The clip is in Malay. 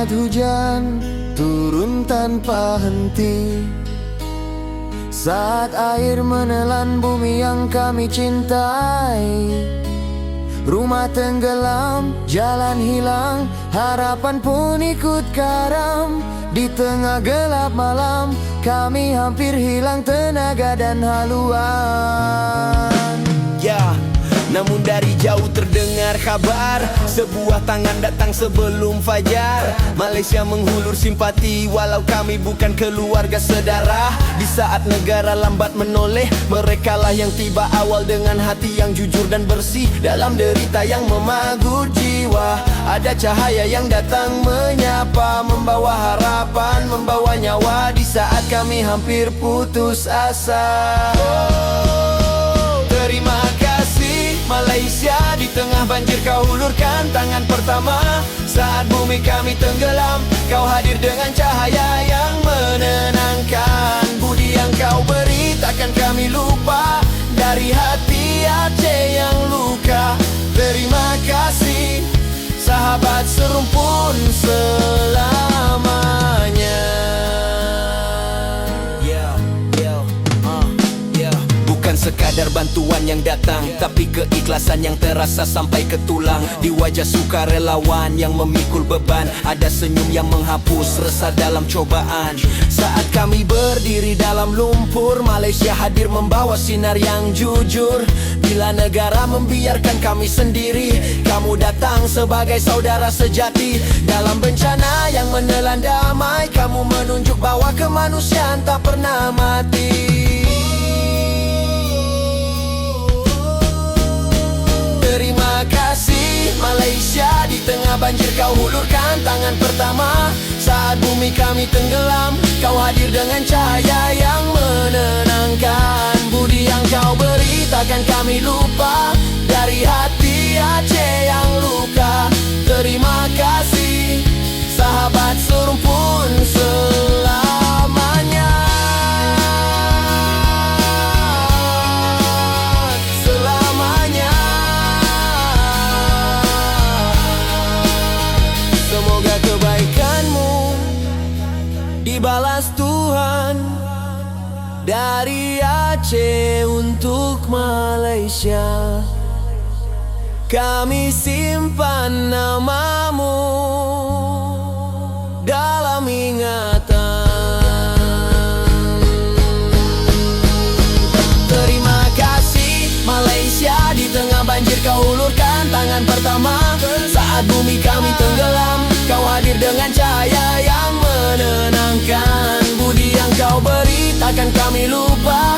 saat hujan turun tanpa henti, saat air menelan bumi yang kami cintai. Rumah tenggelam, jalan hilang, harapan pun ikut karam. Di tengah gelap malam, kami hampir hilang tenaga dan haluan. Namun dari jauh terdengar kabar, sebuah tangan datang sebelum fajar. Malaysia menghulur simpati, walau kami bukan keluarga sedarah. Di saat negara lambat menoleh, merekalah yang tiba awal dengan hati yang jujur dan bersih. Dalam derita yang memagut jiwa, ada cahaya yang datang menyapa, membawa harapan, membawa nyawa. Di saat kami hampir putus asa. Terima kasih Malaysia, di tengah banjir kau hulurkan tangan pertama. Saat bumi kami tenggelam, kau hadir dengan cahaya yang menenangkan. Budi yang kau beri takkan kami lupa, dari hati Aceh yang luka. Terima kasih sahabat serumpun selamanya. Bukan sekadar bantuan yang datang, tapi keikhlasan yang terasa sampai ke tulang. Di wajah sukarelawan yang memikul beban, ada senyum yang menghapus resah dalam cobaan. Saat kami berdiri dalam lumpur, Malaysia hadir membawa sinar yang jujur. Bila negara membiarkan kami sendiri, kamu datang sebagai saudara sejati. Dalam bencana yang menelan damai, kamu menunjuk bahwa kemanusiaan tak pernah mati. Terima kasih Malaysia, di tengah banjir kau hulurkan tangan pertama. Saat bumi kami tenggelam, kau hadir dengan cahaya yang menenangkan. Budi yang kau beri takkan kami lupa, dari hati Aceh yang luka. Terima kasih sahabat serumpun selamanya. Semoga kebaikanmu dibalas Tuhan, dari Aceh untuk Malaysia. Kami simpan namamu dalam ingatan. Terima kasih Malaysia, di tengah banjir kau hulurkan tangan pertama. Saat bumi kami tenggelam, kau hadir dengan cahaya yang menenangkan. Budi yang kau beri takkan kami lupa,